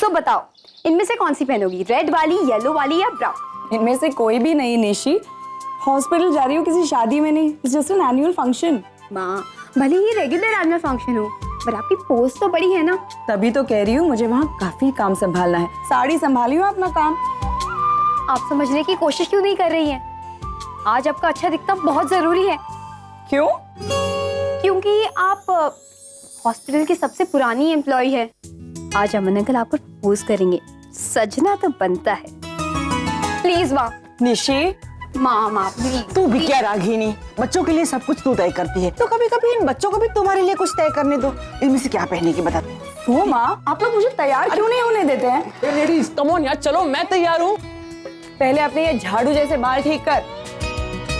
सो बताओ, इनमें से कौन सी पहनोगी, रेड वाली, येलो वाली या ब्राउन? इनमें से कोई भी नहीं निशी। हॉस्पिटल जा रही हूँ किसी शादी में नहीं, it's just an annual function. माँ, भले ही रेगुलर एनुअल फंक्शन हो, पर आपकी पोस्ट तो बड़ी है ना। तभी तो कह रही हूँ मुझे वहाँ काफी काम संभालना है। साड़ी संभाली हूँ अपना काम। आप समझने की कोशिश क्यों नहीं कर रही हैं? आज आपका अच्छा दिखना बहुत जरूरी है। क्यों? क्योंकि आप हॉस्पिटल की सबसे पुरानी एम्प्लॉय है। आज अमन अंकल आपको प्रपोज करेंगे, सजना तो बनता है। प्लीज माँ। निशी, माँ प्लीज। तू भी क्या रागिनी, बच्चों के लिए सब कुछ तू तय करती है, तो कभी कभी इन बच्चों को भी तुम्हारे लिए कुछ तय करने दो। इनमें से क्या पहने की बता। वो माँ, आप लोग मुझे तैयार क्यों नहीं होने देते हैं? लेडीज कम ऑन यार, चलो मैं तैयार हूँ। पहले अपने ये झाड़ू जैसे बाल ठीक कर।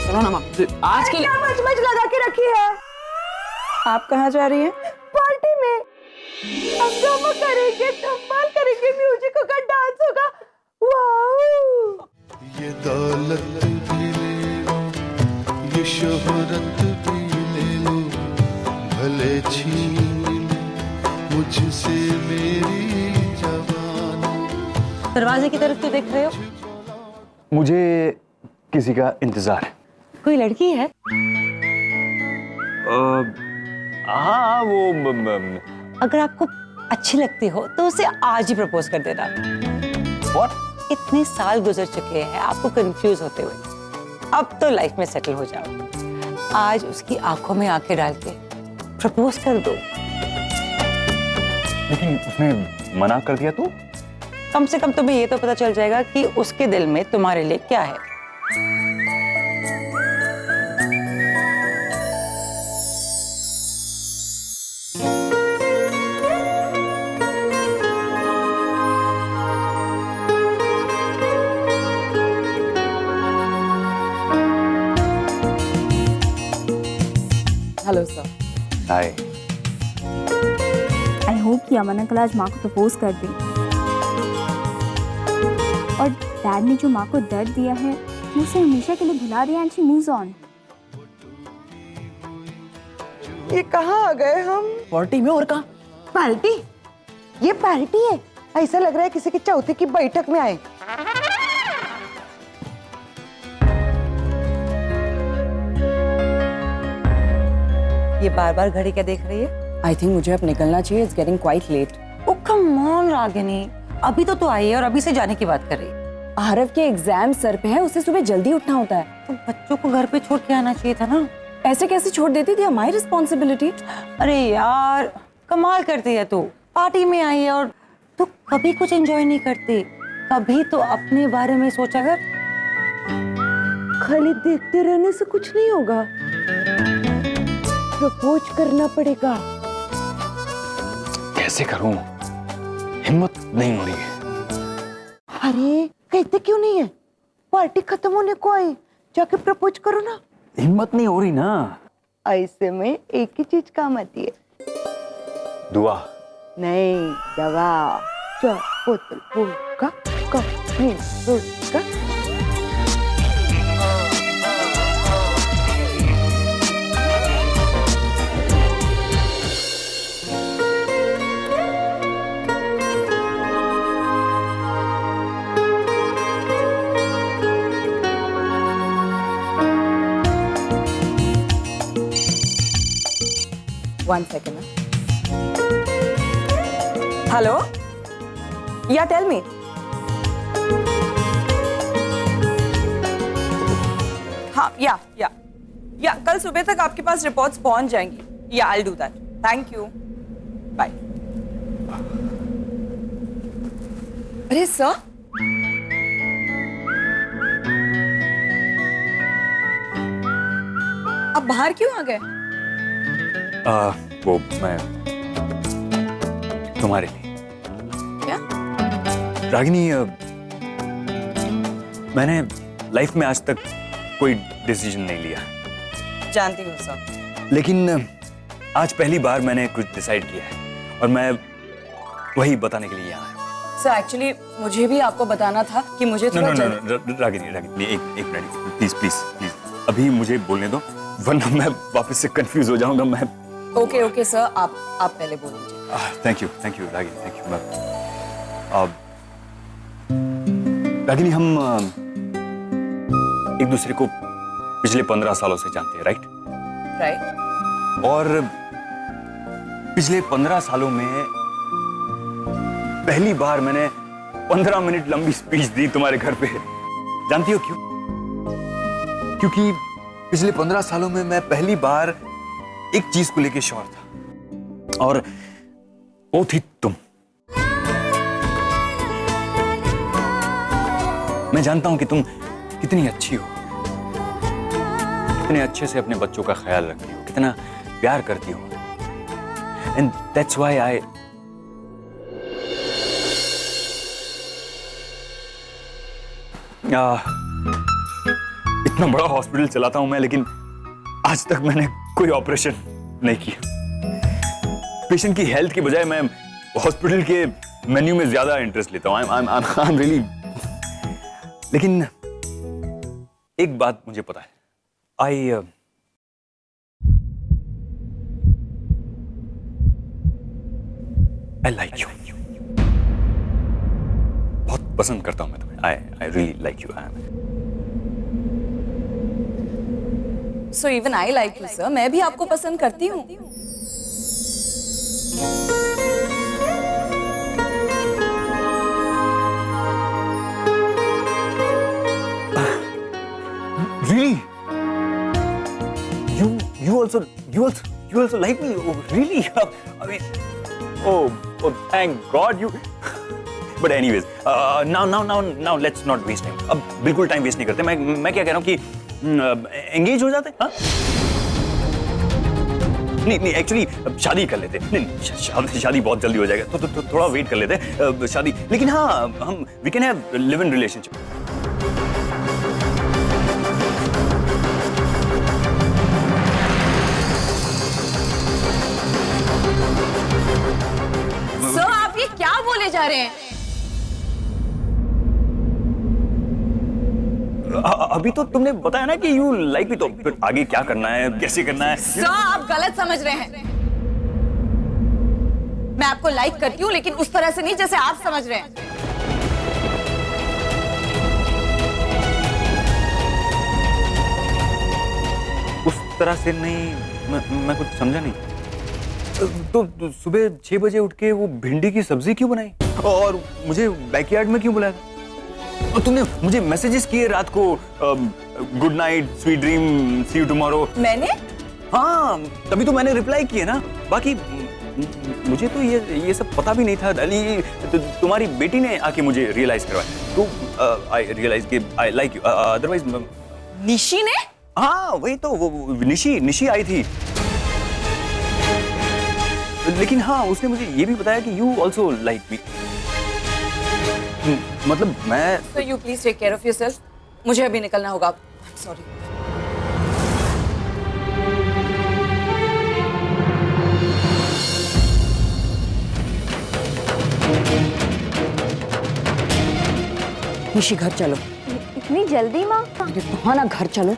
सुनो ना माँ, आज के लिए मच लगा के रखी है। आप कहाँ जा रही हैं? पार्टी में हंगामा करेंगे, धमाल करेंगे, म्यूजिक होगा, डांस होगा। वाओ! ये दौलत भी ले लो, ये शोहरत भी ले लो, भले छीन ले मुझसे मेरी जवानी। दरवाजे की तरफ तो देख रहे हो? मुझे किसी का इंतजार है। कोई लड़की है? हाँ, वो अगर आपको अच्छी लगती हो तो उसे आज ही प्रपोज कर देना। What? इतने साल गुजर चुके हैं आपको कंफ्यूज होते हुए, अब तो लाइफ में सेटल हो जाओ। आज उसकी आंखों में आंखें डाल के प्रपोज कर दो। लेकिन उसने मना कर दिया तो? कम से कम तुम्हें ये तो पता चल जाएगा कि उसके दिल में तुम्हारे लिए क्या है। Hello sir. Hi. I hope कि अमन अंकल आज माँ को प्रपोज कर दें। और डैड ने जो माँ को दर्द दिया है वो उसे हमेशा के लिए भुला दिया एंड शी मूव्स ऑन। ये कहाँ आ गए हम? पार्टी में। और कहाँ? पार्टी? ये पार्टी है? ऐसा लग रहा है किसी के चौथे की बैठक में आए। ये बार बार घड़ी क्या देख रही है? आई थिंक मुझे अब निकलना चाहिए, it's getting quite late. Oh come on Ragini, अभी तो आई है और अभी से जाने की बात कर रही है। आरव के एग्जाम सर पे है, उसे सुबह जल्दी उठना होता है। तो बच्चों को घर पे छोड़ के आना चाहिए था ना। ऐसे कैसे छोड़ देती थी? My responsibility. अरे यार कमाल करती है तू, पार्टी में आई है और तू कभी कुछ एंजॉय नहीं करती। कभी तो अपने बारे में सोचा कर। खाली देखते रहने से कुछ नहीं होगा, प्रपोज करना पड़ेगा। कैसे करूं? हिम्मत नहीं हो रही है। अरे कहते क्यों नहीं है? पार्टी खत्म होने को आई, जाके प्रपोज करो ना। हिम्मत नहीं हो रही ना। ऐसे में एक ही चीज काम आती है। दुआ। नहीं, दवा। चार बोतल वोडका, कप में vodka. One second. Hello? Yeah, tell me. हाँ, या कल सुबह तक आपके पास रिपोर्ट्स पहुंच जाएंगी। या I'll do that. Thank you. Bye. अरे सर, आप बाहर क्यों आ गए? वो मैं तुम्हारे लिए। क्या? रागिनी, मैंने लाइफ में आज तक कोई डिसीजन नहीं लिया, जानती हूँ सर। लेकिन आज पहली बार मैंने कुछ डिसाइड किया है और मैं वही बताने के लिए यहाँ आया। सर एक्चुअली मुझे भी आपको बताना था कि मुझे थोड़ा रागिनी एक मिनट प्लीज प्लीज प्लीज, अभी मुझे बोलने दो वरना मैं वापस से कंफ्यूज हो जाऊंगा। मैं ओके सर, आप पहले बोल दीजिए। Thank you Ragini, thank you. Ragini, हम एक दूसरे को पिछले 15 सालों से जानते हैं, राइट? राइट। और पिछले 15 सालों में पहली बार मैंने 15 मिनट लंबी स्पीच दी तुम्हारे घर पे। जानती हो क्यों? क्योंकि पिछले 15 सालों में मैं पहली बार एक चीज को लेके श्योर था, और वो थी तुम। मैं जानता हूं कि तुम कितनी अच्छी हो, कितने अच्छे से अपने बच्चों का ख्याल रखती हो, कितना प्यार करती हो। एंड दैट्स व्हाई आई इतना बड़ा हॉस्पिटल चलाता हूं मैं, लेकिन आज तक मैंने कोई ऑपरेशन नहीं किया। पेशेंट की हेल्थ की बजाय मैं हॉस्पिटल के मेन्यू में ज्यादा इंटरेस्ट लेता हूं। I am really. लेकिन एक बात मुझे पता है, आई लाइक यू। बहुत पसंद करता हूं मैं तुम्हें। I really like you. So even I like you sir. मैं भी आपको पसंद करती हूँ। Really? You also like me? Oh, really? I mean, oh, thank God you. But anyways, now let's not waste time. अब बिल्कुल टाइम वेस्ट नहीं करते। मैं क्या कह रहा हूँ कि एंगेज हो जाते? हाँ? नहीं एक्चुअली शादी कर लेते। नहीं, शादी बहुत जल्दी हो जाएगा, तो थोड़ा वेट कर लेते शादी। लेकिन हाँ, हम we can have live in relationship. Sir आप ये क्या बोले जा रहे हैं? अभी तो तुमने बताया ना कि यू लाइक मी, तो फिर आगे क्या करना है, कैसे करना है? सर आप गलत समझ रहे हैं। मैं आपको लाइक करती हूँ, लेकिन उस तरह से नहीं जैसे आप समझ रहे हैं। उस तरह से नहीं, मैं कुछ समझा नहीं। तो सुबह 6 बजे उठ के वो भिंडी की सब्जी क्यों बनाई, और मुझे बैकयार्ड में क्यों बुलाया? और तुमने मुझे मैसेजेस किए रात को, good night, sweet dream, see you tomorrow. मैंने? हाँ, तभी तो मैंने रिप्लाई किया ना। बाकी मुझे तो ये सब पता भी नहीं था। तुम्हारी बेटी ने आके मुझे रियलाइज करवाया, तो आई रियलाइज कि I like you. Otherwise Nishi ने? हाँ वही तो, वो निशी आई थी। लेकिन हाँ, उसने मुझे ये भी बताया कि यू ऑल्सो लाइक मी। मतलब मैं। So you please take care of yourself. मुझे अभी निकलना होगा। सॉरी। निशी घर चलो। इतनी जल्दी माँ? अरे कहा ना घर चलो।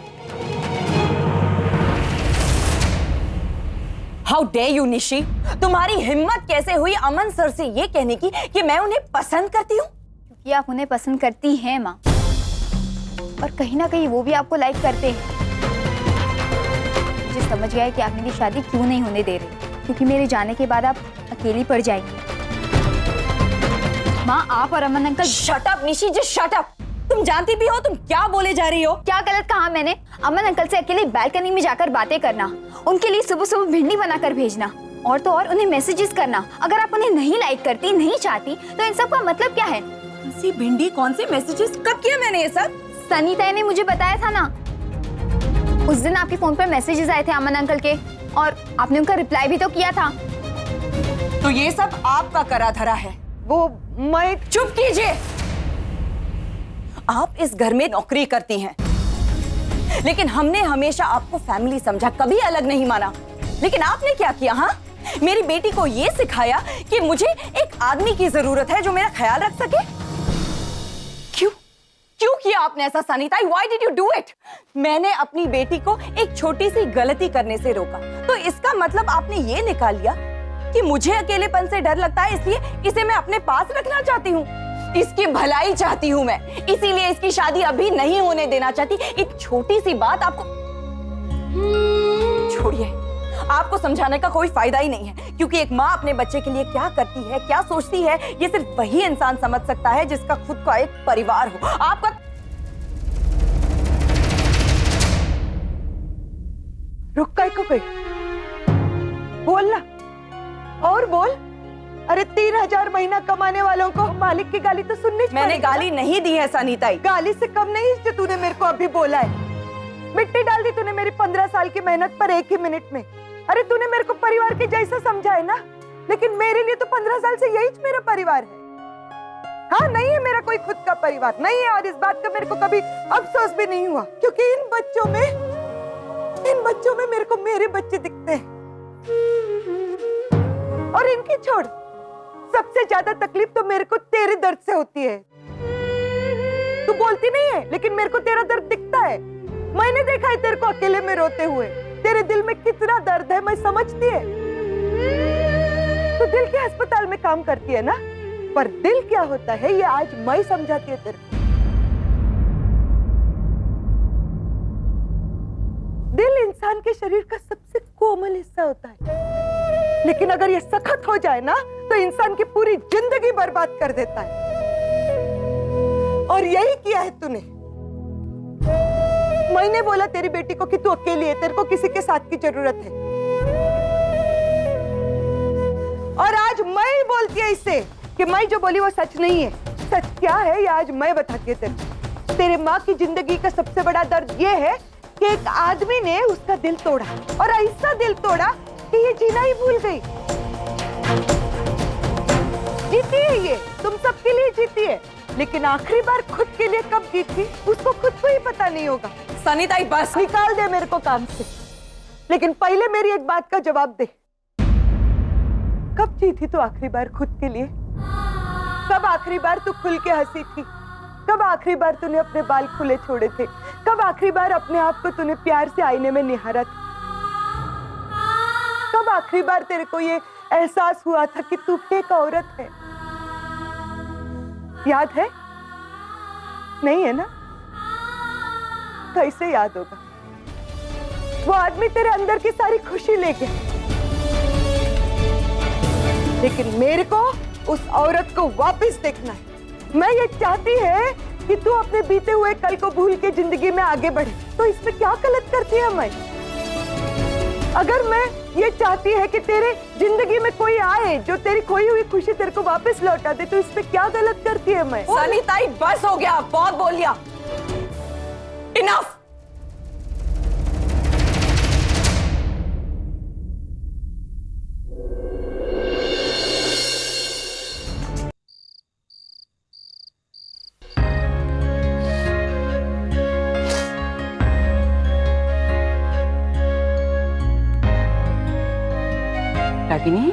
How dare you, Nishi? तुम्हारी हिम्मत कैसे हुई अमन सर से ये कहने की कि मैं उन्हें पसंद करती हूँ? क्योंकि आप उन्हें पसंद करती हैं माँ, और कहीं ना कहीं वो भी आपको लाइक करते हैं। मुझे समझ गया है कि आप मेरी शादी क्यों नहीं होने दे रहे, क्योंकि मेरे जाने के बाद आप अकेली पड़ जाएंगी। माँ, आप और Aman uncle. Shut up Nishi, just shut up. तुम जानती भी हो तुम क्या बोले जा रही हो? क्या गलत कहा मैंने? अमन अंकल से अकेले बालकनी में जाकर बातें करना, उनके लिए सुबह सुबह भिंडी बनाकर भेजना, और तो और उन्हें मैसेजेस करना। अगर आप उन्हें नहीं लाइक करती, नहीं चाहती, तो इन सब का मतलब क्या है? कौन सी भिंडी, कौन से मैसेजेस, कब किया मैंने ये सब? सनीता ने मुझे बताया था ना, उस दिन आपके फोन पर मैसेजेस आए थे अमन अंकल के, और आपने उनका रिप्लाई भी तो किया था। तो ये सब आपका करा धरा है। वो मैं। चुप कीजिए। आप इस घर में नौकरी करती हैं, लेकिन हमने हमेशा आपको फैमिली समझा, कभी अलग नहीं माना। लेकिन आपने क्या किया? हाँ, मेरी बेटी को ये सिखाया कि मुझे एक आदमी की जरूरत है जो मेरा ख्याल रख सके। क्यों किया आपने ऐसा Sunita? Why did you do it? मैंने अपनी बेटी को एक छोटी सी गलती करने से रोका, तो इसका मतलब आपने ये निकाल लिया कि मुझे अकेलेपन से डर लगता है इसलिए इसे मैं अपने पास रखना चाहती हूँ। इसकी भलाई चाहती हूँ मैं, इसीलिए इसकी शादी अभी नहीं होने देना चाहती। एक छोटी सी बात आपको छोड़िए, आपको समझाने का कोई फायदा ही नहीं है, क्योंकि एक माँ अपने बच्चे के लिए क्या करती है, क्या सोचती है, ये सिर्फ वही इंसान समझ सकता है जिसका खुद का एक परिवार हो। आपका रुक गई को गई, बोल ना और बोल। अरे 3,000 महीना कमाने वालों को मालिक की गाली तो सुननी चाहिए। मैंने गाली नहीं दी है सनीता। गाली से कम नहीं जो तूने मेरे को अभी बोला है। मिट्टी डाल दी तूने मेरी 15 साल की मेहनत पर एक ही मिनट में। अरे तूने मेरे को परिवार के जैसा समझा है ना, लेकिन मेरे लिए तो 15 साल से यही मेरा परिवार है। हाँ, नहीं है मेरा कोई खुद का परिवार, नहीं है, और इस बात का मेरे को कभी अफसोस भी नहीं हुआ, क्योंकि इन बच्चों में मेरे को मेरे बच्चे दिखते हैं। और इनकी छोड़, सबसे ज्यादा तकलीफ तो मेरे को तेरे दर्द से होती है। तू बोलती नहीं है, लेकिन मेरे को तेरा दर्द दिखता है। मैंने देखा है तेरे को अकेले में रोते हुए। तेरे दिल में कितना दर्द है मैं समझती है। तू दिल के अस्पताल में काम करती है ना, पर दिल क्या होता है ये आज मैं समझाती है तेरे को। दिल इंसान के शरीर का सबसे कोमल हिस्सा होता है, लेकिन अगर ये सख्त हो जाए ना तो इंसान की पूरी जिंदगी बर्बाद कर देता है। और यही किया है तूने। मैंने बोला तेरी बेटी को कि तू अकेली है, तेरे को किसी के साथ की जरूरत है, और आज मैं ही बोलती है इससे कि मैं जो बोली वो सच नहीं है। सच क्या है ये आज मैं बताती हूँ तेरे। तेरे माँ की जिंदगी का सबसे बड़ा दर्द ये है कि एक आदमी ने उसका दिल तोड़ा, और ऐसा दिल तोड़ा कि ये जीना ही भूल गई। जीती है ये, तुम सबके लिए जीती है, लेकिन आखिरी बार खुद के लिए कब जीती उसको खुद को ही पता नहीं होगा। सनीता बस निकाल दे मेरे को काम से, लेकिन पहले मेरी एक बात का जवाब दे। कब जीती तू आखिरी बार खुद के लिए? कब आखिरी बार तू खुल के हंसी थी? कब आखिरी बार तूने अपने बाल खुले छोड़े थे? कब आखिरी बार अपने आप को तूने प्यार से आईने में निहारा था? कब आखिरी बार तेरे को ये एहसास हुआ था कि तू एक औरत है? याद है? नहीं है ना? कैसे याद होगा? वो आदमी तेरे अंदर की सारी खुशी ले गया, लेकिन मेरे को उस औरत को वापस देखना है। मैं ये चाहती है कि तू अपने बीते हुए कल को भूल के जिंदगी में आगे बढ़े। तो इसमें क्या गलत करती है मैं? अगर मैं ये चाहती है कि तेरे जिंदगी में कोई आए जो तेरी खोई हुई खुशी तेरे को वापस लौटा दे, तो इसमें क्या गलत करती है मैं? सनीता बस हो गया, बहुत बोल लिया। इनफ। रागिनी,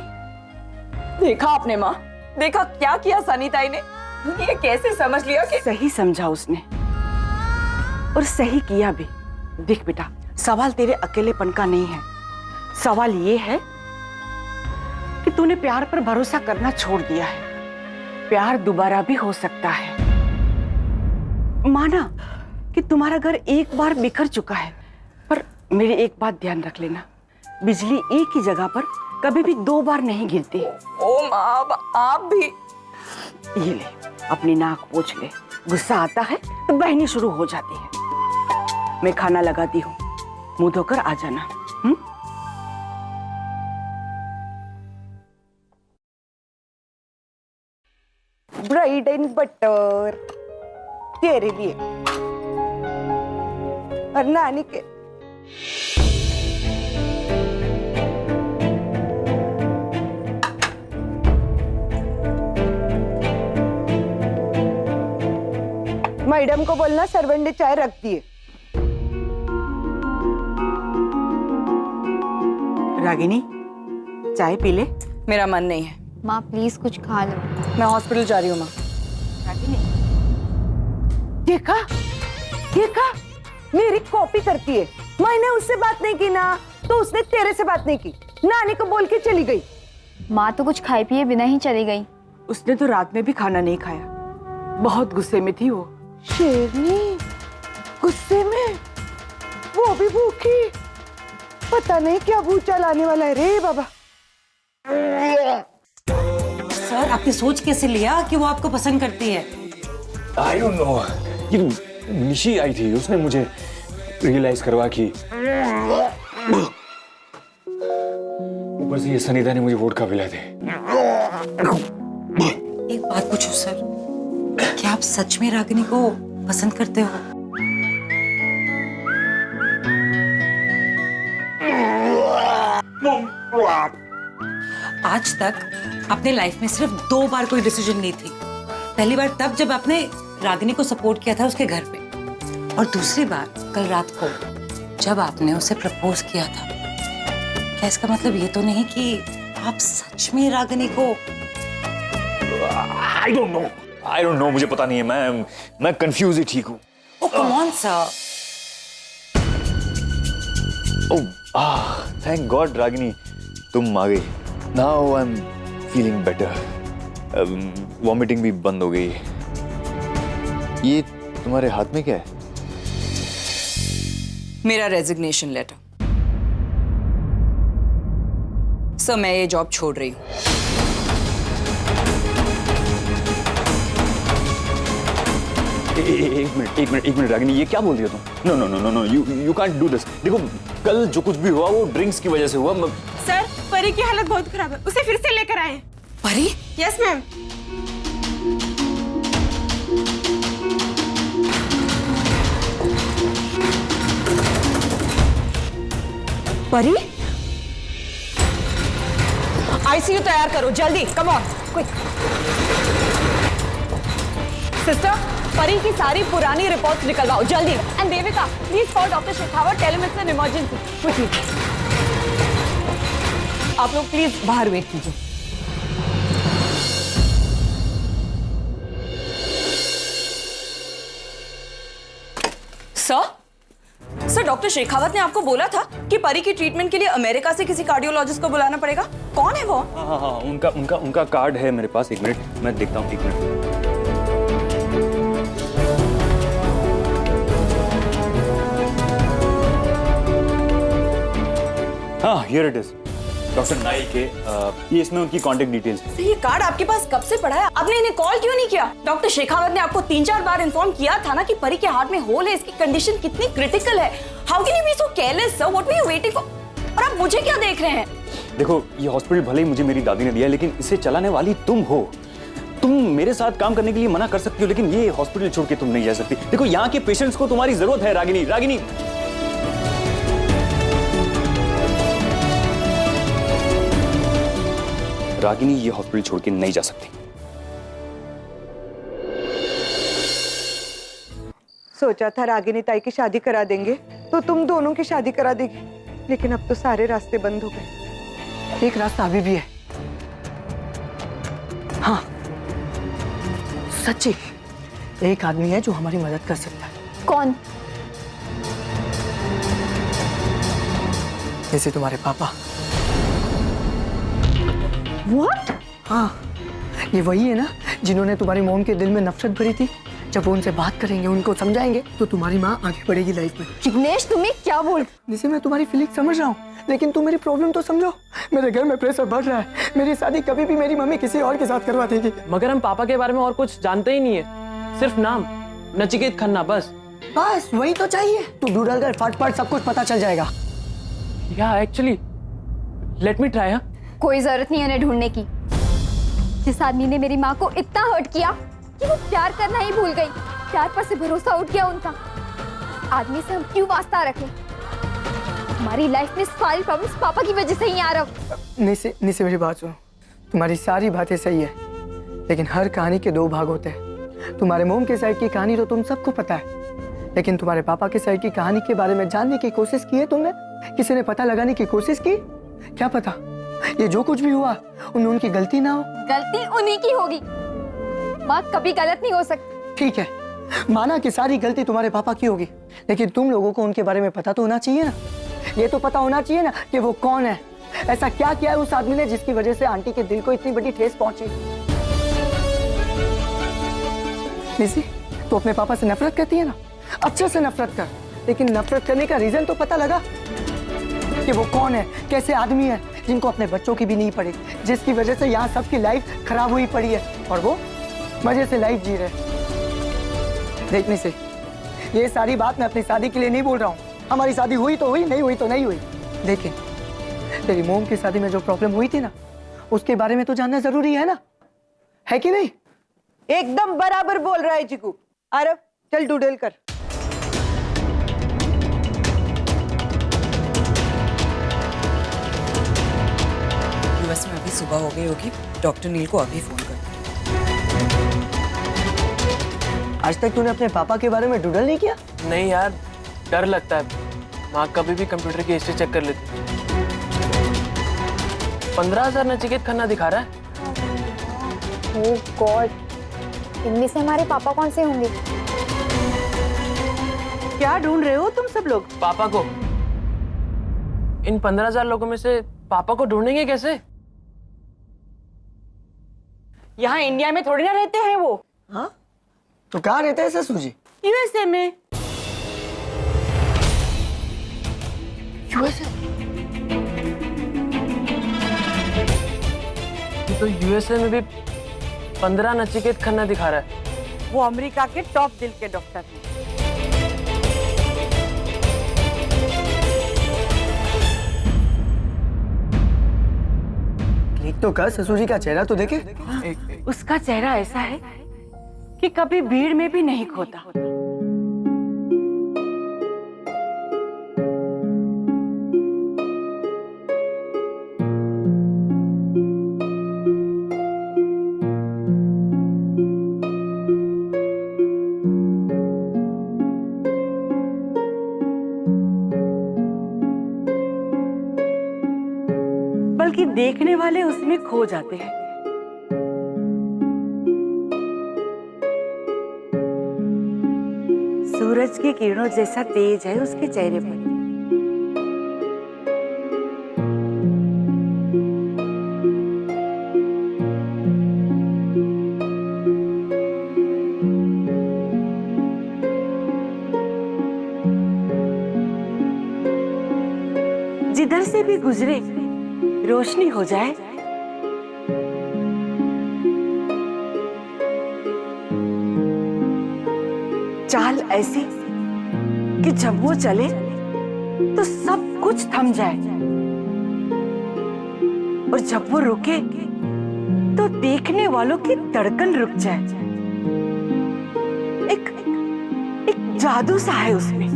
देखा आपने माँ, देखा क्या किया सनीताई ने? ये कैसे समझ लिया कि सही समझा उसने, और सही किया भी। देख बेटा, सवाल तेरे अकेलेपन का नहीं है, सवाल ये है कि तूने प्यार पर भरोसा करना छोड़ दिया है। प्यार दोबारा भी हो सकता है। माना कि तुम्हारा घर एक बार बिखर चुका है, पर मेरी एक बात ध्यान रख लेना, बिजली एक ही जगह पर कभी भी 2 बार नहीं गिरती। ओ माँ, आप भी। ये ले, अपनी नाक पोंछ ले। गुस्सा आता है तो बहनी शुरू हो जाती है। मैं खाना लगाती हूँ, मुंह धोकर आ जाना। ब्रेड एंड बटर तेरे लिए और नानी के। मैडम को बोलना सर्वेंट ने चाय रख दिए। रागिनी, चाय पी ले। मेरा मन नहीं है। माँ प्लीज कुछ खा लो। मैं हॉस्पिटल जा रही हूँ माँ। रागिनी, देखा देखा, मेरी कॉपी करती है। मैंने उससे बात नहीं की ना, तो उसने तेरे से बात नहीं की। नानी को बोल के चली गई। माँ तो कुछ खाए पिए बिना ही चली गई। उसने तो रात में भी खाना नहीं खाया, बहुत गुस्से में थी वो। शेरनी गुस्से में, वो भी भूखी, पता नहीं क्या भूचा लाने वाला है रे बाबा। सर आपने सोच कैसे लिया कि वो आपको पसंद करती है? आई डोंट नो, ये निशी आई थी, उसने मुझे रियलाइज करवा कि ऊपर से ये सनीता ने मुझे वोडका पिला दे। एक बात पूछो सर, क्या आप सच में रागिनी को पसंद करते हो? आज तक आपने लाइफ में सिर्फ 2 बार कोई डिसीजन ली थी। पहली बार तब जब आपने रागिनी को सपोर्ट किया था उसके घर पे, और दूसरी बार कल रात को जब आपने उसे प्रपोज किया था। क्या इसका मतलब ये तो नहीं कि आप सच में रागिनी को? आई डोंट नो, मुझे पता नहीं है, मैं कंफ्यूज ही ठीक हूँ। Oh come on sir. Oh thank God Ragini, तुम आ गई। Now I am feeling better. Vomiting भी बंद हो गई। ये तुम्हारे हाथ में क्या है? मेरा रेजिग्नेशन लेटर। सर मैं ये जॉब छोड़ रही हूँ। एक मिनट रागिनी, ये क्या बोल दिया तुम? No no no no no, you can't do this. देखो कल जो कुछ भी हुआ वो ड्रिंक्स की वजह से हुआ। सर परी की हालत बहुत खराब है, उसे फिर से लेकर आए। परी? Yes ma'am. परी? आईसीयू तैयार करो जल्दी, कम ऑन क्विक। सिस्टर, परी की सारी पुरानी रिपोर्ट्स निकलवाओ जल्दी। And Devika, please call doctor Shekhawat, tell him it's an emergency quickly. आप लोग प्लीज बाहर वेट कीजिए। सर डॉक्टर शेखावत ने आपको बोला था कि परी की ट्रीटमेंट के लिए अमेरिका से किसी कार्डियोलॉजिस्ट को बुलाना पड़ेगा। कौन है वो? हाँ, उनका कार्ड है मेरे पास। एक मिनट मैं देखता हूँ, एक मिनट। हाँ here it is, doctor Naik के। ये इसमें उनकी कांटेक्ट डिटेल्स। ये कार्ड आपके पास कब से पड़ा है? आपने इन्हें कॉल क्यों नहीं किया? डॉक्टर शेखावत ने आपको 3-4 बार इन्फॉर्म किया था ना कि परी के हार्ट में होल है, इसकी कंडीशन कितनी क्रिटिकल है। How can you be so careless sir? What were you waiting for? और आप मुझे क्या देख रहे हैं? देखो ये हॉस्पिटल भले ही मुझे मेरी दादी ने दिया है, लेकिन इसे चलाने वाली तुम हो। तुम मेरे साथ काम करने के लिए मना कर सकती हो, लेकिन ये हॉस्पिटल छोड़ के तुम नहीं जा सकती। देखो यहाँ के पेशेंट्स को तुम्हारी जरूरत है रागिनी। रागिनी ये हॉस्पिटल छोड़ के नहीं जा सकती। सोचा था रागिनी ताई की शादी करा देंगे तो तुम दोनों की शादी करा देगी, लेकिन अब तो सारे रास्ते बंद हो गए। एक रास्ता अभी भी है। हाँ सच्ची, एक आदमी है जो हमारी मदद कर सकता है। कौन? जैसे तुम्हारे पापा। What? हाँ, ये वही है ना जिन्होंने तुम्हारी मॉम के दिल में नफरत भरी थी। जब वो उनसे बात करेंगे, उनको समझाएंगे, तो तुम्हारी माँ आगे बढ़ेगी लाइफ में। जिग्नेश तुम्हें क्या बोल? जिसे मैं तुम्हारी फीलिंग समझ रहा हूँ, लेकिन तुम मेरी प्रॉब्लम तो समझो। मेरे घर में प्रेशर बढ़ रहा है। मेरी शादी कभी भी मेरी मम्मी किसी और के साथ करवा देगी। मगर हम पापा के बारे में और कुछ जानते ही नहीं है, सिर्फ नाम नचिकेत खन्ना, बस वही तो चाहिए। तू गूगल कर, फटाफट सब कुछ पता चल जाएगा। या एक्चुअली लेट मी ट्राई। कोई जरूरत नहीं है उन्हें ढूंढने की। जिस आदमी ने मेरी माँ को इतना हर्ट किया कि वो प्यार करना ही भूल गई, प्यार पर से भरोसा उठ गया उनका, आदमी से हम क्यों वास्ता रखें? हमारी लाइफ में सारी प्रॉब्लम्स पापा की वजह से ही आ रहा। निसे मेरी बात सुनो। तुम्हारी सारी बातें सही है, लेकिन हर कहानी के 2 भाग होते हैं। तुम्हारे मोम के साइड की कहानी तो तुम सबको पता है, लेकिन तुम्हारे पापा के साइड की कहानी के बारे में जानने की कोशिश की है तुमने? किसी ने पता लगाने की कोशिश की? क्या पता ये जो कुछ भी हुआ उनमें उनकी गलती ना हो। गलती उन्हीं की होगी। माँ कभी गलत नहीं हो सकती। ठीक है, माना कि सारी गलती तुम्हारे पापा की होगी, लेकिन तुम लोगों को उनके बारे में पता तो होना चाहिए ना। ये तो पता होना चाहिए ना कि वो कौन है, ऐसा क्या किया है उस आदमी ने जिसकी वजह से आंटी के दिल को इतनी बड़ी ठेस पहुंची? निसी, तू अपने पापा से नफरत करती है ना, अच्छे से नफरत कर, लेकिन नफरत करने का रीजन तो पता लगा कि वो कौन है, कैसे आदमी है, जिनको अपने बच्चों की भी नहीं पड़ी, जिसकी वजह से यहाँ सबकी लाइफ खराब हुई पड़ी है और वो मजे से लाइफ जी रहे। देखने से ये सारी बात मैं अपनी शादी के लिए नहीं बोल रहा हूँ, हमारी शादी हुई तो हुई, नहीं हुई तो नहीं हुई। देखें, तेरी मोम की शादी में जो प्रॉब्लम हुई थी ना, उसके बारे में तो जानना जरूरी है ना, है कि नहीं? एकदम बराबर बोल रहा है चिकू। आरव चल डूडल कर। यूएस में अभी सुबह हो गई होगी, डॉक्टर नील को अभी फोन कर। आज तक तूने अपने पापा के बारे में डूडल नहीं किया? नहीं यार, डर लगता है। माँ कभी भी कंप्यूटर की हिस्ट्री चेक कर लेती। 15,000 नचिकेत खन्ना दिखा रहा है। ओह गॉड, इनमें से हमारे पापा कौन से होंगे? क्या ढूंढ रहे हो तुम सब लोग? पापा को। इन 15,000 लोगों में से पापा को ढूंढेंगे कैसे? यहाँ इंडिया में थोड़ी ना रहते हैं वो। हाँ, तो कहाँ रहते हैं ससुर जी? यूएसए में। यूएसए? ये तो यूएसए में भी 15 नचिकेत खन्ना दिखा रहा है। वो अमेरिका के टॉप दिल के डॉक्टर हैं। क्लिक तो कर, ससुर जी का चेहरा तो देखे। उसका चेहरा ऐसा है कि कभी भीड़ में भी नहीं खोता। बल्कि देखने वाले उसमें खो जाते हैं। सूरज की किरणों जैसा तेज है उसके चेहरे पर। जिधर से भी गुजरे रोशनी हो जाए। चाल ऐसी कि जब वो चले तो सब कुछ थम जाए और जब वो रुके तो देखने वालों की धड़कन रुक जाए। एक जादू सा है उसमें,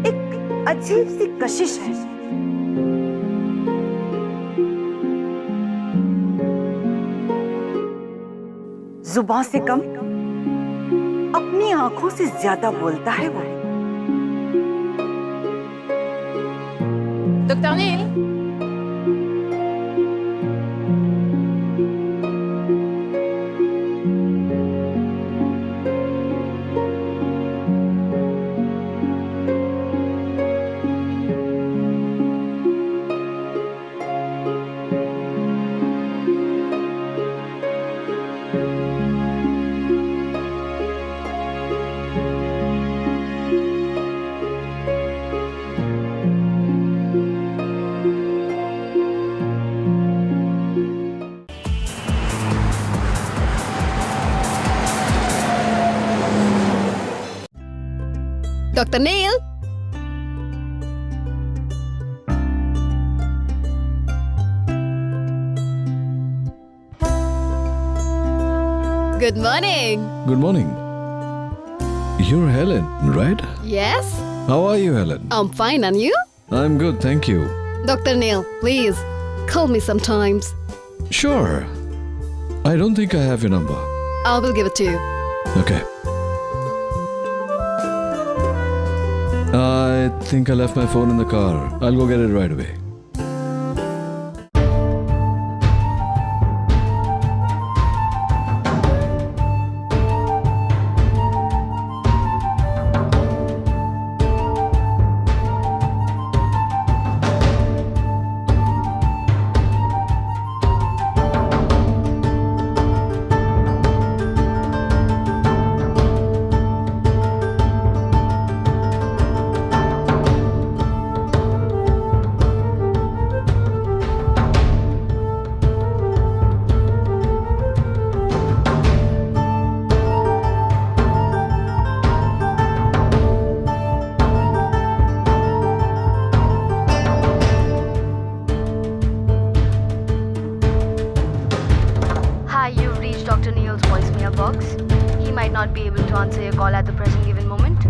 एक अजीब सी कशिश है। जुबान से कम अपनी आंखों से ज्यादा बोलता है वो। Doctor nil, Dr. Neil? Good morning. Good morning. You're Helen, right? Yes? How are you, Helen? I'm fine, and you? I'm good, thank you. Dr. Neil, please, call me sometimes. Sure. I don't think I have your number. I will give it to you. Okay. I think I left my phone in the car. I'll go get it right away. might not be able to answer your call at the present given moment,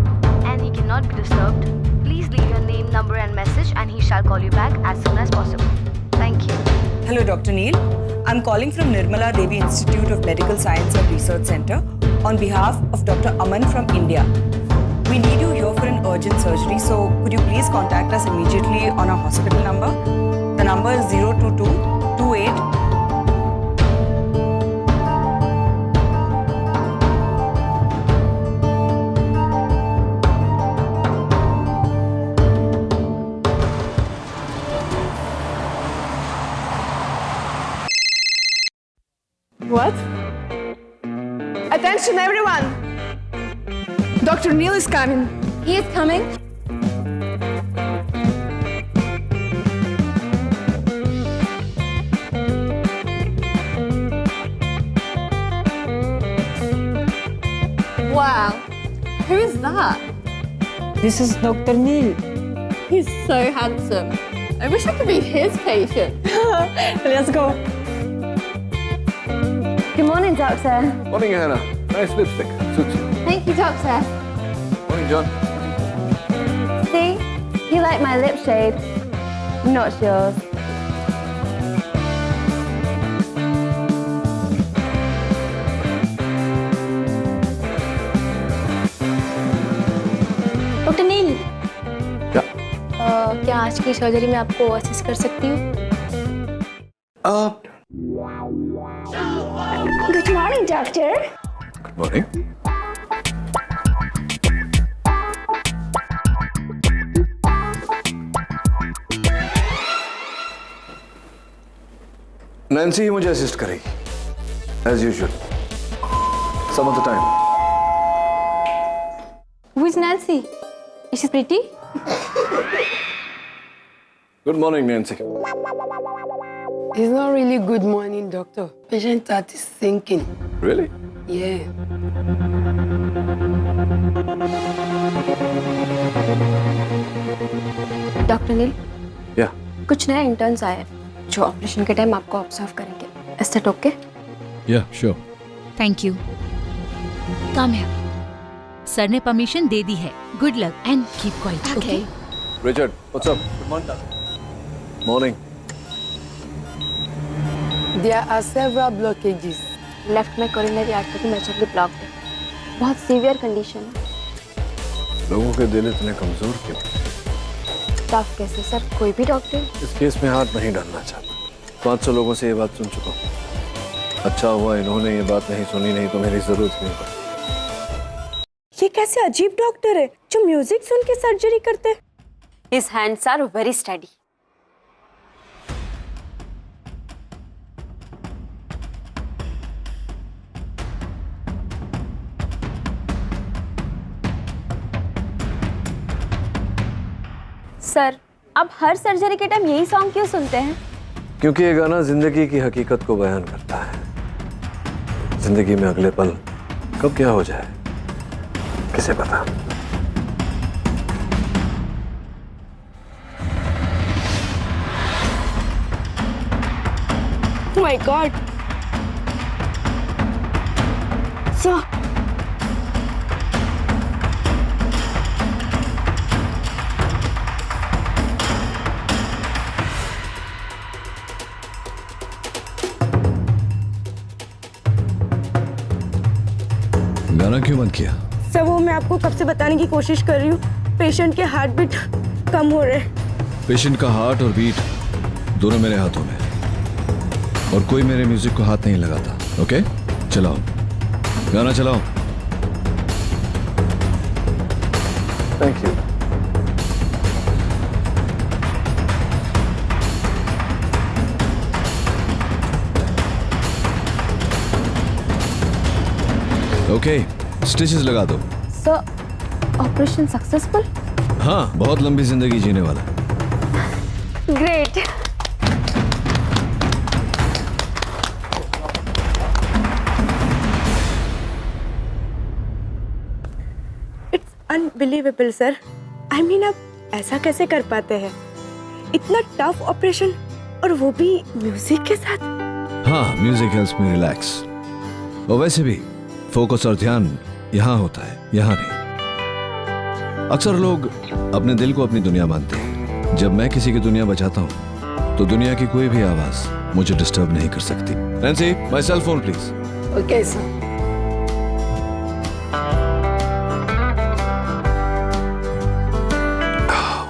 and he cannot be disturbed. Please leave your name, number, and message, and he shall call you back as soon as possible. Thank you. Hello, Dr. Neil. I'm calling from Nirmala Devi Institute of Medical Science and Research Center on behalf of Dr. Aman from India. We need you here for an urgent surgery, so could you please contact us immediately on our hospital number? The number is 02228. What? Attention, everyone! Dr. Neil is coming. He is coming. Wow, who is that? This is Dr. Neil. He's so handsome. I wish I could be his patient. Let's go. Good morning, doctor. Morning, Hannah. Nice lipstick. Suits you. Thank you, doctor. Morning, John. See, you like my lip shade, not yours. Doctor Neel, क्या? क्या आज की surgery में आपको assist कर सकती हूँ? Good morning, doctor. Good morning. Nancy ही मुझे असिस्ट करेगी, as usual. Some of the time. Who is Nancy? Is she pretty? Good morning, Nancy. It's not really good morning, doctor. Patient heart is sinking. Really? Yeah. Doctor Neel, Yeah. कुछ नए interns आए हैं जो operation के time आपको observe करेंगे. Is that okay? Yeah, sure. Thank you. कम है. सर ने परमिशन दे दी है. Good luck and keep quiet. Okay. Richard, what's up? Good morning, doctor. Morning. There are several blockages. Left में कोरोनरी आर्टरी मेजरली ब्लॉक्ड है. बहुत severe condition है. लोगों के दिल इतने कमजोर क्यों? टफ केस है सर. कोई भी डॉक्टर इस केस में हाथ नहीं डालना चाहता. 500 लोगों से ये बात सुन चुका हूँ. अच्छा हुआ इन्होंने ये बात नहीं सुनी, नहीं तो मेरी जरूरत नहीं पड़ती. ये कैसे अजीब डॉक्टर है जो म्यूजिक सुन के सर्जरी करते? His hands are very steady. Sir, आप हर सर्जरी के टाइम यही सॉन्ग क्यों सुनते हैं? क्योंकि ये गाना जिंदगी की हकीकत को बयान करता है. जिंदगी में अगले पल कब क्या हो जाए किसे पता. Oh my God. So. गाना क्यों बंद किया? सर वो मैं आपको कब से बताने की कोशिश कर रही हूँ. पेशेंट के हार्ट बीट कम हो रहे हैं. पेशेंट का हार्ट और बीट दोनों मेरे हाथों में, और कोई मेरे म्यूजिक को हाथ नहीं लगाता. ओके, चलाओ गाना चलाओ. Thank you. ओके, स्टिचेस लगा दो. Sir, operation successful? हाँ, बहुत लंबी जिंदगी जीने वाला. Great. It's unbelievable sir. I mean आप ऐसा कैसे कर पाते हैं? इतना टफ ऑपरेशन और वो भी म्यूजिक के साथ. हाँ, म्यूजिक हेल्प्स मी रिलैक्स. और वैसे भी फोकस और ध्यान यहाँ होता है, यहाँ नहीं। अक्सर लोग अपने दिल को अपनी दुनिया मानते हैं। जब मैं किसी की दुनिया बचाता हूँ तो दुनिया की कोई भी आवाज मुझे डिस्टर्ब नहीं कर सकती। Nancy, my cell phone please. Okay sir.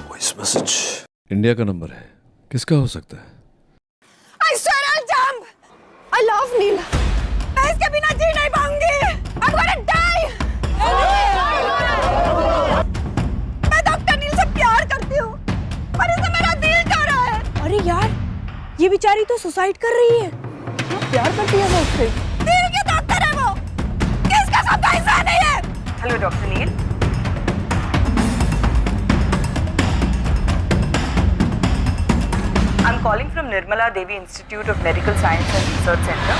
Voice message. India का नंबर है, किसका हो सकता है? I swear I'll jump. I love नीला। मैं इसके बिना जी नहीं पाऊंगी। I'm gonna die. मैं डॉक्टर नील से प्यार करती हूँ, पर इसे मेरा दिल टूट रहा है। अरे यार, ये बेचारी तो सुसाइड कर रही है। प्यार करती है वो उससे। दिल के डॉक्टर है वो, किसका सबका इंसान नहीं है। Hello, Dr. Neil. I'm calling from Nirmala Devi Institute of Medical Science and Research Center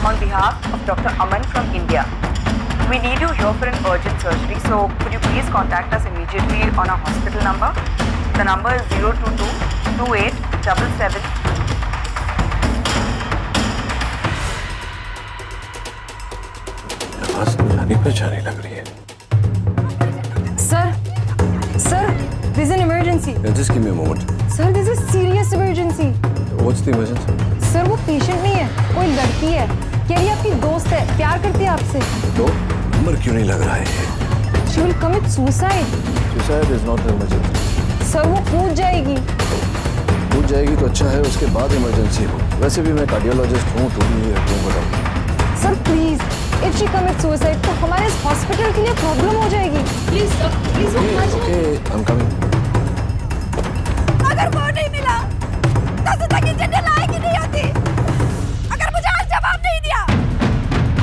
on behalf of Dr. Aman from India. We need you here for an urgent surgery, so could you please contact us immediately on our hospital number? The number is 022 2877. आवाज तो जानी पहचानी लग रही है। Sir, this is an emergency. Just give me a moment. Sir, this is serious emergency. What's the emergency? Sir, वो patient नहीं है, कोई लड़की है। कह रही है आपकी दोस्त है, प्यार करती है आपसे। तो नंबर क्यों नहीं लग रहा है? She will commit suicide. Suicide is not an emergency. Sir, वो कूद जाएगी। टूट जाएगी तो अच्छा है, उसके बाद इमरजेंसी हो। वैसे भी मैं कार्डियोलॉजिस्ट हूँ, टूट नहीं है, क्यों बताऊँ? Sir please, if she commits suicide तो हमारे इस हॉस्पिटल के लिए प्रॉब्लम हो जाएगी। Please sir, please Okay, I'm coming. अगर वो नहीं मिला, तो जिंदगी की जिंदगी लायक ही नहीं होती। अगर मुझे आज जवाब नहीं दिया,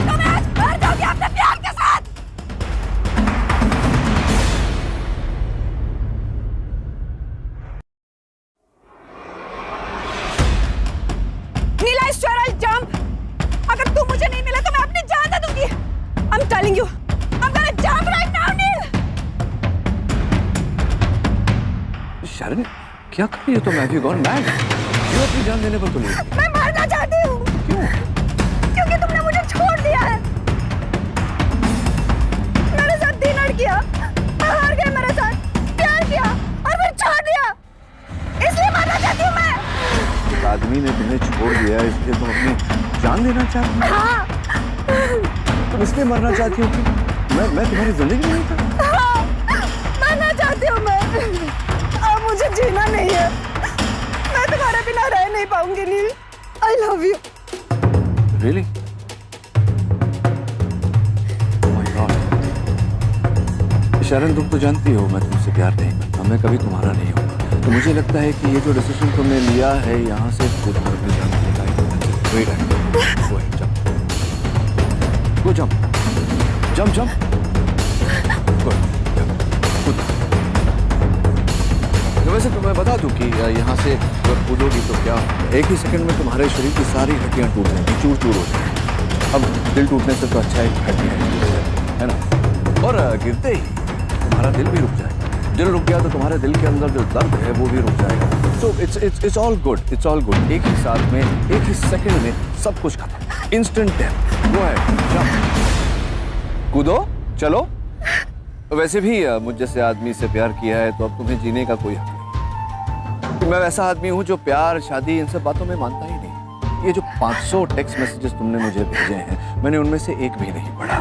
तो मैं आज मर जाऊंगी अपने प्यार के साथ। नीला, I swear I'll jump. अगर तू मुझे नहीं मिला तो मैं अपनी जान दे दूंगी। I'm telling you, I'm gonna jump right now, नील। शरण, क्या कर रही हो तुम? Have you gone mad? क्यों अपनी जान देने पर तुली? मैं मरना चाहती हूँ। क्यों? क्योंकि तुमने मुझे छोड़ दिया है। मेरे साथ डिनर किया, हार गए मेरे साथ, प्यार किया और फिर छोड़ दिया। इसलिए मरना चाहती हूँ मैं। एक आदमी ने तुम्हें छोड़ दिया इसलिए तुम अपनी जान देना चाहती हो? हाँ। तुम इसलिए मरना चाहती हो कि मैं तुम्हारी जिंदगी में नहीं था? हाँ, मरना चाहती हूँ मैं। अब मुझे जीना नहीं है। मैं तुम्हारे बिना रह नहीं पाऊंगी नील। I love you. Really? Oh my God. शरण, तुम तो जानती हो मैं तुमसे प्यार नहीं करता, मैं कभी तुम्हारा नहीं हूँ। तो मुझे लगता है कि ये जो डिसीजन तुमने लिया है यहाँ से खुद अपनी जान देने का Wait a minute. Go ahead, jump. Go jump. Jump, jump. Go. Good. तो वैसे तुम्हें बता दूं कि यहाँ से अगर कूदोगी तो क्या एक ही सेकंड में तुम्हारे शरीर की सारी हड्डियाँ टूट जाएंगी, चूर चूर हो जाएंगी। अब दिल टूटने से तो अच्छा है हड्डियाँ, है ना? और गिरते ही तुम्हारा दिल भी रुक जाएगा। दिल रुक गया तो तुम्हारे दिल के अंदर जो दर्द है वो भी रुक जाएगा। So it's all good. It's all good. एक ही साथ में, एक ही सेकंड में सब कुछ खत्म। Instant death. Go ahead, jump. कूदो, चलो। वैसे भी मुझ जैसे आदमी से प्यार किया है तो अब तुम्हें जीने का कोई हक नहीं। मैं वैसा आदमी हूँ जो प्यार, शादी इन सब बातों में मानता ही नहीं। ये जो 500 टेक्स्ट मैसेजेस तुमने मुझे भेजे हैं, मैंने उनमें से एक भी नहीं पढ़ा।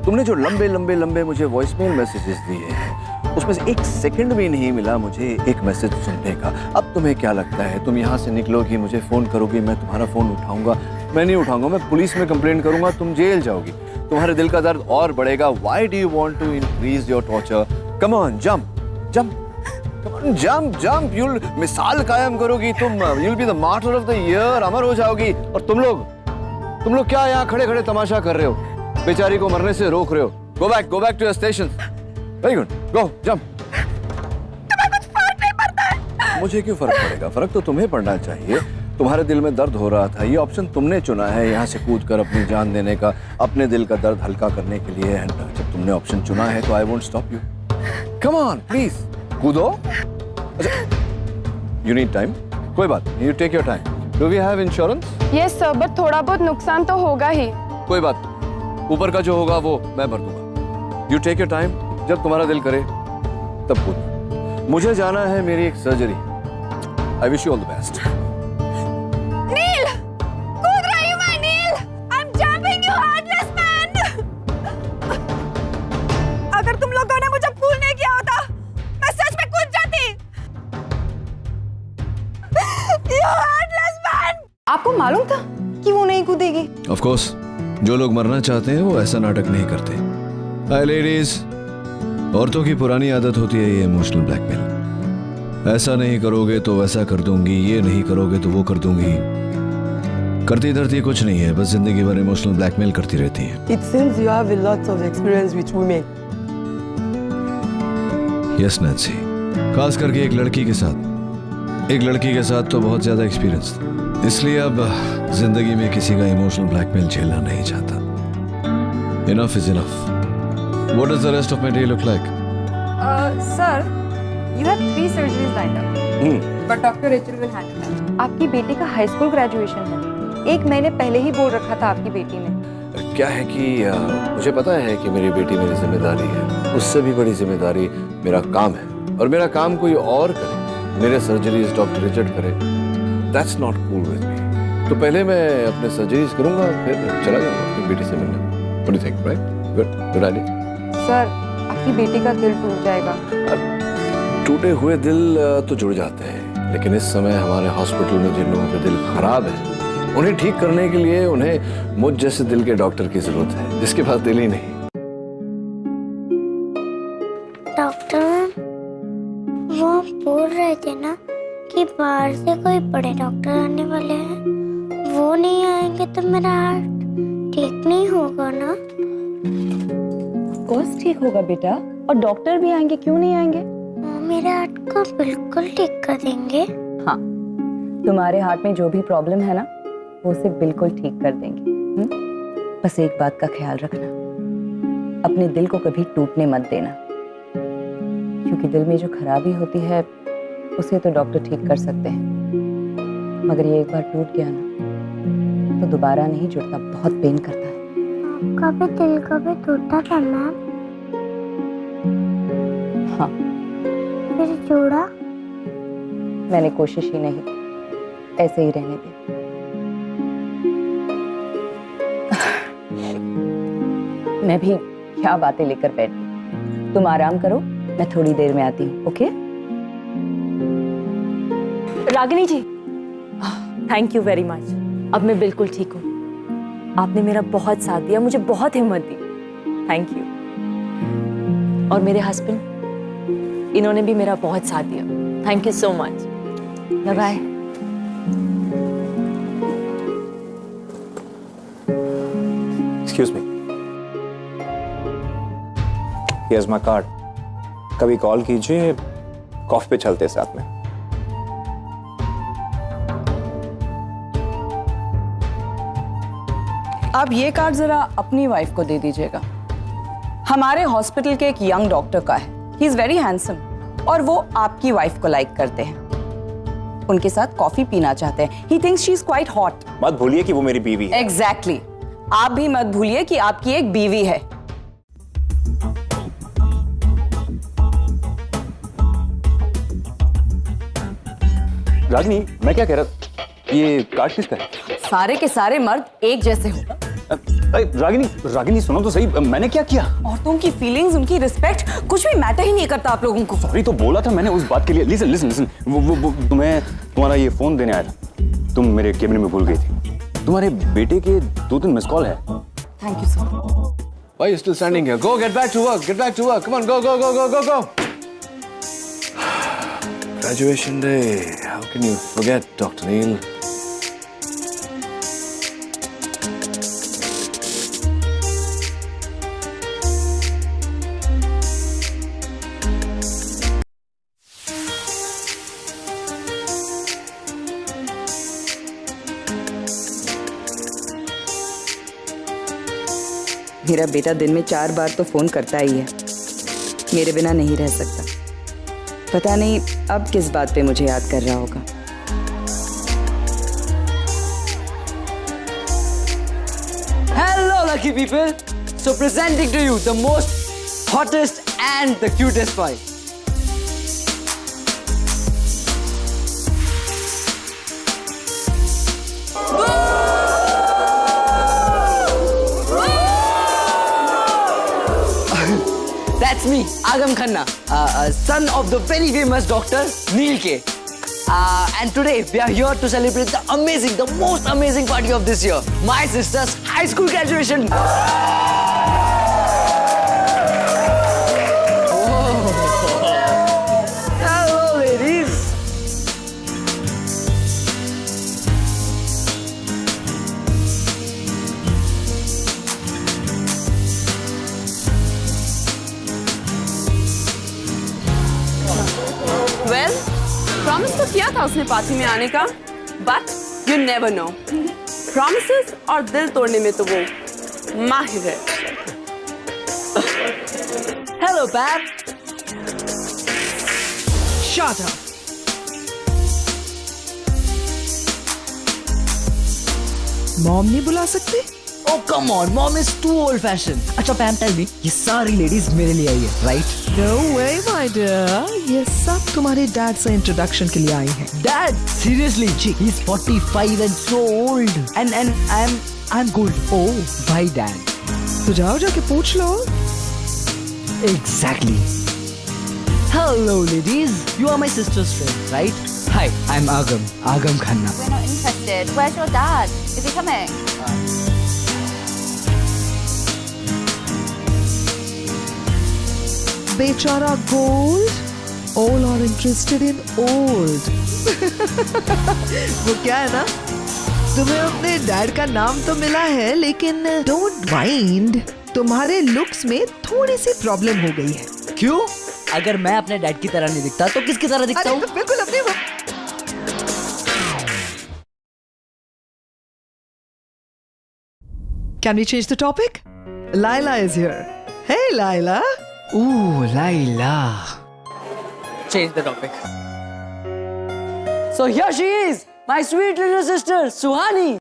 तुमने जो लंबे लंबे लंबे मुझे वॉइसमेल मैसेजेस दिए हैं, उसमें से एक सेकंड भी नहीं मिला मुझे एक मैसेज सुनने का। अब तुम्हें क्या लगता है, तुम यहाँ से निकलोगी, मुझे फोन करोगी, मैं तुम्हारा फोन उठाऊंगा? मैं नहीं उठाऊंगा, मैं पुलिस में कंप्लेंट करूंगा, तुम जेल जाओगी, तुम्हारे दिल का दर्द और बढ़ेगा। Why do you want to increase your torture? Come on, jump, jump, come on, jump, jump. You'll मिसाल कायम करोगी तुम, you'll be the martyr of the year, अमर हो जाओगी। और तुम लोग क्या यहाँ खड़े खड़े तमाशा कर रहे हो? बेचारी को मरने से रोक रहे हो। Go back to your stations. Very good, go, jump. तुम्हें कुछ फर्क नहीं पड़ता है? मुझे क्यों फर्क पड़ेगा? फर्क तो तुम्हें पड़ना चाहिए। तुम्हारे दिल में दर्द हो रहा था, ये ऑप्शन तुमने चुना है, यहाँ से कूद कर अपनी जान देने का, अपने दिल का दर्द हल्का करने के लिए। एंड जब तुमने ऑप्शन चुना है तो I won't stop you. Come on please, कूदो। अच्छा, यू नीड टाइम, कोई बात नहीं, you take your time. Do we have insurance? Yes sir, but थोड़ा बहुत नुकसान तो होगा ही। कोई बात, ऊपर का जो होगा वो मैं भर दूंगा। यू टेक योर टाइम, जब तुम्हारा दिल करे तब कूद। मुझे जाना है मेरी एक surgery. I wish you all the best. Neel, कूद रही हूँ मैं Neel. I am jumping you heartless man. अगर तुम लोगों ने मुझे फूल नहीं किया होता, मैं सच में कूद जाती। You heartless man! आपको मालूम था कि वो नहीं कूदेगी? ऑफ कोर्स, जो लोग मरना चाहते हैं वो ऐसा नाटक नहीं करते। हाय लेडीज, औरतों की पुरानी आदत होती है ये इमोशनल ब्लैकमेल। ऐसा नहीं करोगे तो वैसा कर दूंगी, ये नहीं करोगे तो वो कर दूंगी। करती धरती कुछ नहीं है, बस जिंदगी भर इमोशनल ब्लैकमेल करती रहती है। It seems you have a lot of experience with women. Yes Nancy, खास करके एक लड़की के साथ। एक लड़की के साथ तो बहुत ज्यादा एक्सपीरियंस था, इसलिए अब जिंदगी में किसी का इमोशनल ब्लैकमेल झेलना नहीं चाहता। Enough is enough. What does the rest of my day look like? Sir, you have 3 surgeries lined up. But Dr. Rachel will handle that. आपकी बेटी का हाई स्कूल ग्रेजुएशन है। 1 महीने पहले ही बोल रखा था आपकी बेटी ने। क्या है कि मुझे पता है कि मेरी बेटी मेरी जिम्मेदारी है। उससे भी बड़ी जिम्मेदारी मेरा काम है, और मेरा काम कोई और करे, मेरे सर्जरीज डॉक्टर रिचर्ड करे। That's not cool with me. तो पहले मैं अपने सर्जरीज करूंगा, फिर चला जाऊंगा अपनी बेटी से मिलने। What do you think, right? Good idea. Sir, आपकी बेटी का दिल टूट जाएगा। टूटे हुए दिल तो जुड़ जाते हैं, लेकिन इस समय हमारे हॉस्पिटल में जिन लोगों के दिल खराब है, उन्हें ठीक करने के लिए उन्हें मुझ जैसे दिल के डॉक्टर की जरूरत है, जिसके पास दिल ही नहीं। डॉक्टर, वो बोल रहे थे ना कि बाहर से कोई बड़े डॉक्टर आने वाले हैं। वो नहीं आएंगे तो मेरा हार्ट ठीक नहीं होगा ना? कोर्स ठीक होगा बेटा, और डॉक्टर भी आएंगे, क्यों नहीं आएंगे? वो मेरे हार्ट को बिल्कुल ठीक कर देंगे। हाँ, तुम्हारे हार्ट में जो भी प्रॉब्लम है ना, वो उसे बिल्कुल ठीक कर देंगे। बस एक बात का ख्याल रखना, अपने दिल को कभी टूटने मत देना, क्योंकि दिल में जो खराबी होती है उसे तो डॉक्टर ठीक कर सकते हैं, मगर ये एक बार टूट गया ना तो दोबारा नहीं जुड़ता, बहुत पेन करता है। आपका भी दिल कभी टूटा था मैम? हाँ। फिर जोड़ा? मैंने कोशिश ही नहीं, ऐसे ही रहने दी। मैं भी क्या बातें लेकर बैठी। तुम आराम करो, मैं थोड़ी देर में आती हूँ। Okay? Ragini ji, thank you very much. अब मैं बिल्कुल ठीक हूँ। आपने मेरा बहुत साथ दिया, मुझे बहुत हिम्मत दी। Thank you. और मेरे हस्बैंड, इन्होंने भी मेरा बहुत साथ दिया। Thank you so much. Bye bye. Excuse me, here's my card. कभी कॉल कीजिए, कॉफी पे चलते साथ में। आप ये कार्ड जरा अपनी वाइफ को दे दीजिएगा। हमारे हॉस्पिटल के एक यंग डॉक्टर का है। ही इज वेरी हैंडसम, और वो आपकी वाइफ को लाइक करते हैं, उनके साथ कॉफी पीना चाहते हैं। He thinks she is quite hot. मत भूलिए कि वो मेरी बीवी है। एग्जैक्टली। आप भी मत भूलिए कि आपकी एक बीवी है। रागिनी, मैं क्या कह रहा, ये कार्ड किसका है? सारे के सारे मर्द एक जैसे हो। रागिनी सुनो तो सही, मैंने क्या किया? औरतों की फीलिंग्स, उनकी रिस्पेक्ट कुछ भी मैटर ही नहीं करता आप लोगों को। सॉरी तो बोला था मैंने उस बात के लिए। लिसन लिसन लिसन, वो तुम्हारा ये फोन देने आया था, तुम मेरे कैबिन में भूल गई थी। तुम्हारे बेटे के 2-3 मिस कॉल है। Thank you sir. Why are you still standing here? Go, get back to work. Get back to work. Come on, go, go, go, go, go, go. Graduation day. How can you forget, Dr. Neil? मेरा बेटा दिन में 4 बार तो phone करता ही है। मेरे बिना नहीं रह सकता। पता नहीं अब किस बात पे मुझे याद कर रहा होगा। Hello, lucky people. So presenting to you the most hottest and the cutest boy. That's me, Agam Khanna, son of the very famous doctor Neil K. And today we are here to celebrate the most amazing party of this year, my sister's high school graduation. Hello, ladies. Well, promise तो किया था उसने party में आने का, but you never know. Promises और दिल तोड़ने में तो वो माहिर है. Hello, Pat. Shut up. Mom नहीं बुला सकते? Oh, come on, mom is too old-fashioned. अच्छा, Pam, tell me, ये सारी ladies मेरे लिए आई है, right? No way, my dear. ये सब तुम्हारे डैड से इंट्रोडक्शन के लिए आई हैं. Dad, seriously, he's 45 and so old. And I'm good. Oh, भाई डैड. तो जाओ जाके पूछ लो. Exactly. Hello, ladies. You are my sister's friend, right? Hi, I'm Agam Khanna. We're not interested. Where's your dad? Is he coming? बेचारा gold. All are interested in old. वो क्या है ना, तुम्हें अपने डैड का नाम तो मिला है, लेकिन डोंट माइंड, तुम्हारे लुक्स में थोड़ी सी प्रॉब्लम हो गई है. क्यों? अगर मैं अपने डैड की तरह नहीं दिखता तो किसकी तरह दिखता हूँ? बिल्कुल अपने. Can we change the topic? Laila is here. Hey, Laila. Ooh, Laila. Change the topic. So here she is, my sweet little sister, Suhani.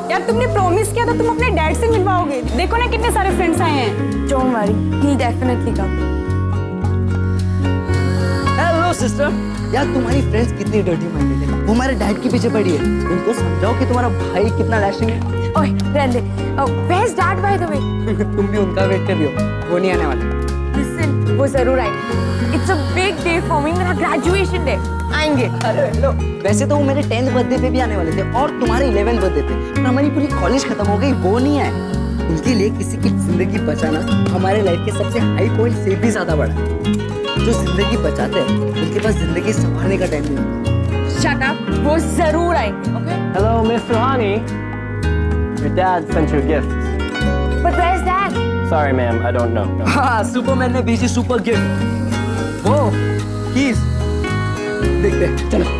यार तुमने प्रॉमिस किया था तुम अपने डैड से मिलवाओगे. देखो ना कितने सारे फ्रेंड्स आए हैं. Don't worry, he'll definitely come. Hello sister. यार तुम्हारी फ्रेंड्स कितनी डर्टी माइंडेड है. वो हमारे डैड के पीछे पड़ी है. उनको समझाओ कि तुम्हारा भाई कितना डैशिंग है. ओए रहने दे. Where's dad by the way? तुम भी उनका वेट कर रही हो. वो नहीं आने वाले. Listen, वो जरूर आएंगे. It's a big day for me, मेरा graduation day. आएंगे. अरे लो. वैसे तो वो मेरे 10th बर्थडे पे भी आने वाले थे और तुम्हारे 11th बर्थडे पे. पर हमारी पूरी कॉलेज खत्म हो गई, वो नहीं आए. उनके लिए किसी की जिंदगी बचाना हमारे लाइफ के सबसे हाई पॉइंट से भी ज्यादा बड़ा है. जो जिंदगी बचाते हैं उनके पास जिंदगी संभालने का टाइम नहीं होता. Shut up. वो जरूर आएंगे. Okay? Hello, Miss Suhani. Your dad sent you a gift. But where's dad? Sorry, ma'am, I don't know. No. हाँ, सुपरमैन ने भेजी सुपर गिफ्ट. वो कीज देखते हैं. चलो.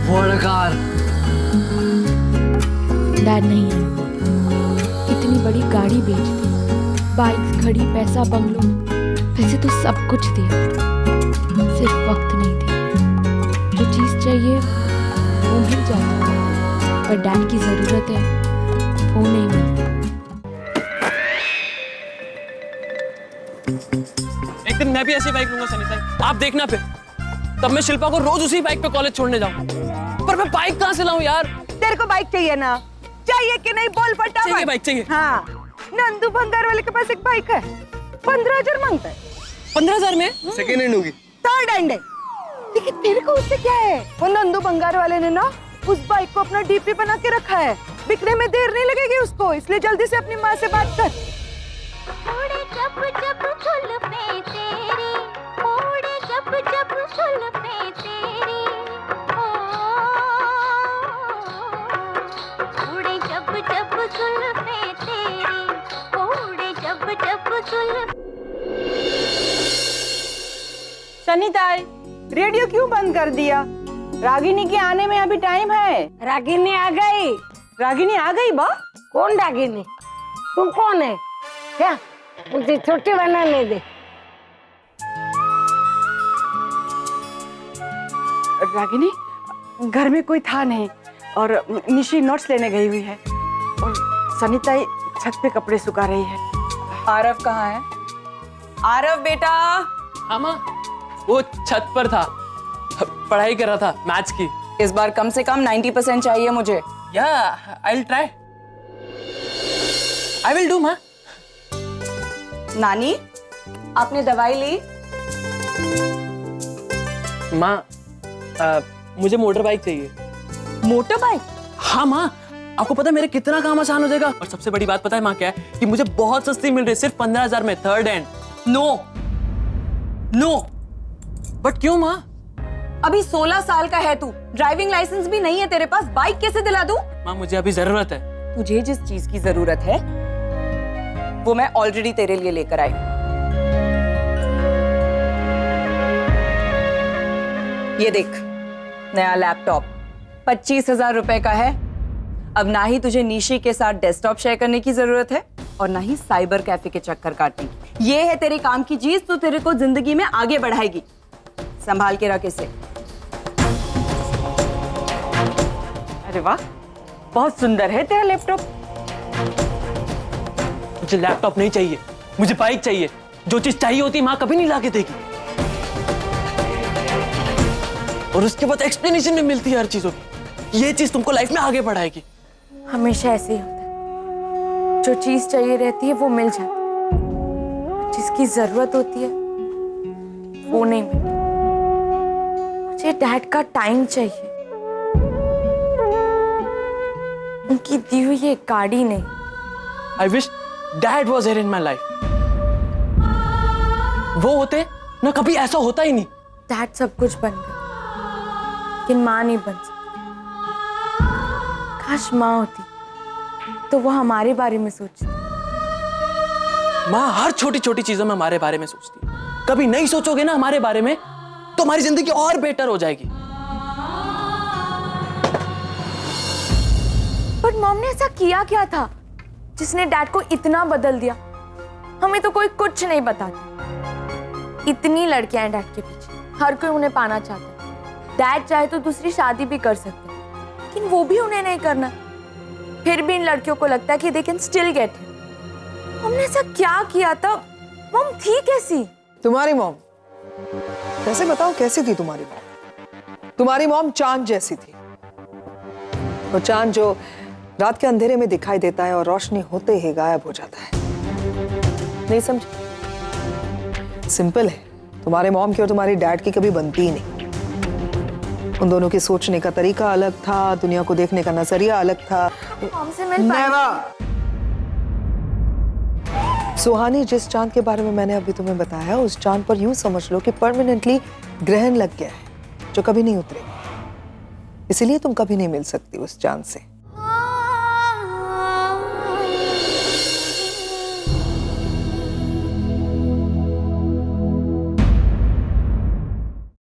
What a car. डैड नहीं है. इतनी बड़ी गाड़ी बेच दी, बाइक्स खड़ी, पैसा, बंगलो, वैसे तो सब कुछ दिया, सिर्फ वक्त नहीं दिया. जो चीज चाहिए वो मिल जाता है, पर डैड की जरूरत है वो नहीं मिलती. एक दिन मैं भी ऐसी बाइक लूंगा सनी साहब, आप देखना फिर. तब मैं शिल्पा को रोज उसी बाइक पे कॉलेज छोड़ने जाऊं. पर मैं बाइक कहाँ से लाऊं यार? तेरे को बाइक चाहिए ना? चाहिए कि नहीं बोल फटाफट. चाहिए बाइक चाहिए. हाँ, नंदू भंगार वाले के पास एक बाइक है, 15,000 मांगता है. 15,000 में? सेकेंड हैंड होगी. थर्ड हैंड है. लेकिन तेरे को उससे क्या है? वो नंदू भंगार वाले ने ना उस बाइक को अपना डीपी बना के रखा है. बिकने में देर नहीं लगेगी उसको, इसलिए जल्दी से अपनी माँ से बात कर. सनीताई, रेडियो क्यों बंद कर दिया? रागिनी के आने में अभी टाइम है। रागिनी आ गई। रागिनी आ गई बा? कौन रागिनी? तू कौन है? क्या मुझे छुट्टी बनाने दे। रागिनी, घर में कोई था नहीं और निशी नोट्स लेने गई हुई है और सनीताई छत पे कपड़े सुखा रही है। आरव कहाँ है? आरव बेटा। हाँ माँ, वो छत पर था, पढ़ाई कर रहा था मैथ्स की। इस बार कम से कम 90% चाहिए मुझे। या I will try, I will do माँ। नानी, आपने दवाई ली? माँ, मुझे मोटर बाइक चाहिए। Motor bike? हाँ माँ, आपको पता है मेरे कितना काम आसान हो जाएगा। और सबसे बड़ी बात पता है माँ क्या है, कि मुझे बहुत सस्ती मिल रही है, सिर्फ 15,000 में, third hand. No no, but क्यों माँ? अभी 16 साल का है तू, ड्राइविंग लाइसेंस भी नहीं है तेरे पास, बाइक कैसे दिला दूं? माँ मुझे अभी जरूरत है। तुझे जिस चीज की जरूरत है वो मैं ऑलरेडी तेरे लिए लेकर आई। ये देख, नया लैपटॉप 25,000 रुपए का है। अब ना ही तुझे निशी के साथ डेस्कटॉप शेयर करने की जरूरत है और ना ही साइबर कैफे के चक्कर काटने की। ये है तेरे काम की चीज, तो तेरे को जिंदगी में आगे बढ़ाएगी। संभाल के रख इसे। अरे वाह, बहुत सुंदर है तेरा लैपटॉप। मुझे लैपटॉप नहीं चाहिए, मुझे बाइक चाहिए। जो चीज चाहिए होती माँ कभी नहीं लाके देगी, और उसके बाद एक्सप्लेनेशन भी मिलती है हर चीजों की। ये चीज तुमको लाइफ में आगे बढ़ाएगी। हमेशा ऐसे ही होता है, जो चीज चाहिए रहती है वो मिल जाती है, जिसकी जरूरत होती है वो नहीं मिलती। मुझे डैड का टाइम चाहिए, उनकी दी हुई ये गाड़ी नहीं। I wish dad was here in my life. वो होते ना, कभी ऐसा होता ही नहीं। डैड सब कुछ बन गए, लेकिन माँ नहीं बन सकती। काश माँ होती तो वो हमारे बारे में सोचती। माँ हर छोटी छोटी चीजों में हमारे बारे में सोचती है। कभी नहीं सोचोगे ना हमारे बारे में, तो हमारी जिंदगी और बेटर हो जाएगी। पर मॉम ने ऐसा किया क्या था जिसने डैड को इतना बदल दिया? हमें तो कोई कुछ नहीं बताता। इतनी लड़कियां हैं डैड के पीछे, हर कोई उन्हें पाना चाहता है। डैड चाहे तो दूसरी शादी भी कर सकते हैं, लेकिन वो भी उन्हें नहीं करना। फिर भी इन लड़कियों को लगता है कि they can still get him. हमने ऐसा क्या किया था? मॉम थी कैसी? तुम्हारी मॉम कैसे बताओ कैसी थी तुम्हारी मॉम? तुम्हारी मॉम चांद जैसी थी। वो चांद जो रात के अंधेरे में दिखाई देता है और रोशनी होते ही गायब हो जाता है। नहीं समझे? सिंपल है, तुम्हारे मॉम की और तुम्हारी डैड की कभी बनती ही नहीं। उन दोनों के सोचने का तरीका अलग था, दुनिया को देखने का नजरिया अलग था। मॉम से मिल पाए? सुहानी, जिस चांद के बारे में मैंने अभी तुम्हें बताया, उस चांद पर यूं समझ लो कि परमानेंटली ग्रहण लग गया है जो कभी नहीं उतरेगा। इसीलिए तुम कभी नहीं मिल सकती उस चांद से।